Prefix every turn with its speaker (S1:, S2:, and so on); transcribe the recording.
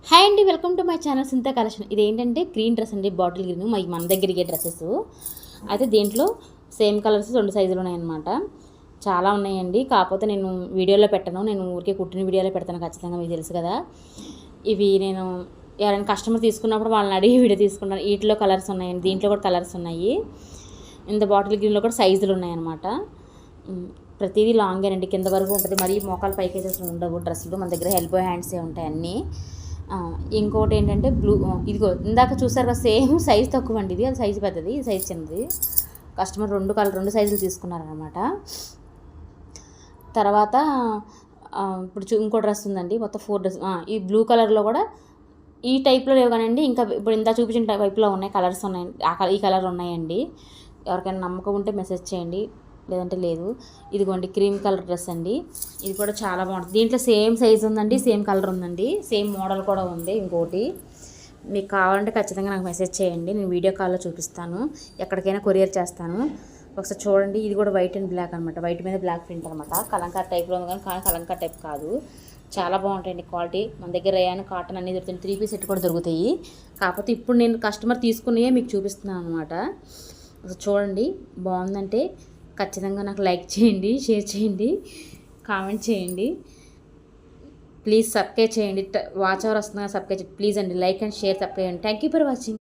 S1: Hi అండి, welcome to my channel సింత collection. ఇదేంటంటే గ్రీన్ డ్రెస్ అండి, బాటిల్ గ్రీన్. మన దగ్గరికి డ్రెస్సెస్ అయితే దీంట్లో సేమ్ కలర్స్ 2 సైజులు ఉన్నాయన్నమాట. చాలా ఉన్నాయండి, కాకపోతే నేను వీడియోలో పెట్టను. నేను ఊరికే కుట్టిన వీడియోలో పెడతాను ఖచ్చితంగా, మీకు తెలుసు కదా. ఇవి నేను ఎవరైనా కస్టమర్ తీసుకున్నప్పుడు వాళ్ళని అడిగి వీడియో తీసుకుంటాను. వీటిలో కలర్స్ ఉన్నాయండి, దీంట్లో కూడా కలర్స్ ఉన్నాయి. ఇంత బాటిల్ గ్రీన్లో కూడా సైజులు ఉన్నాయన్నమాట. ప్రతిదీ లాంగేనండి, కింద వరకు ఉంటుంది. మరీ మోకాలు పైకి అయితే అసలు ఉండవు డ్రెస్సులు. మన దగ్గర ఎల్బో హ్యాండ్సే ఉంటాయి అన్నీ. ఇంకోటి ఏంటంటే బ్లూ, ఇదిగో ఇందాక చూసారు కదా, సేమ్ సైజ్ తక్కువ అండి. అది సైజు పెద్దది, ఇది సైజ్ చిన్నది. కస్టమర్ 2 సైజులు తీసుకున్నారనమాట. తర్వాత ఇప్పుడు ఇంకో డ్రెస్ ఉందండి, మొత్తం 4 డ్రెస్. ఈ బ్లూ కలర్లో కూడా ఈ టైప్లో లేవు కానండి, ఇంకా ఇప్పుడు ఇంత చూపించిన టైప్లో ఉన్నాయి, కలర్స్ ఉన్నాయి. ఈ కలర్ ఉన్నాయండి. ఎవరికైనా నమ్మకం ఉంటే మెసేజ్ చేయండి, లేదంటే లేదు. ఇదిగోండి క్రీమ్ కలర్ డ్రెస్ అండి, ఇది కూడా చాలా బాగుంటుంది. దీంట్లో సేమ్ సైజ్ ఉందండి, సేమ్ కలర్ ఉందండి, సేమ్ మోడల్ కూడా ఉంది. ఇంకోటి మీకు కావాలంటే ఖచ్చితంగా నాకు మెసేజ్ చేయండి, నేను వీడియో కాల్లో చూపిస్తాను, ఎక్కడికైనా కొరియర్ చేస్తాను. ఒకసారి చూడండి. ఇది కూడా వైట్ అండ్ బ్లాక్ అనమాట, వైట్ మీద బ్లాక్ ప్రింట్ అనమాట. కలంకార్ టైప్లో ఉంది కానీ కలంకార్ టైప్ కాదు. చాలా బాగుంటాయండి క్వాలిటీ. మన దగ్గర రేయాన్, కాటన్ అన్నీ దొరుకుతాయి. 3 పీస్ సెట్ కూడా దొరుకుతాయి. కాకపోతే ఇప్పుడు నేను కస్టమర్ తీసుకునే మీకు చూపిస్తున్నాను అనమాట. చూడండి, బాగుందంటే ఖచ్చితంగా నాకు లైక్ చేయండి, షేర్ చేయండి, కామెంట్ చేయండి. ప్లీజ్ సబ్స్క్రైబ్ చేయండి. వాచ్ అవర్ వస్తుందా, సబ్స్క్రైబ్ చేయండి ప్లీజ్ అండి. లైక్ అండ్ షేర్ సబ్స్క్రైబ్ చేయండి. Thank you for watching.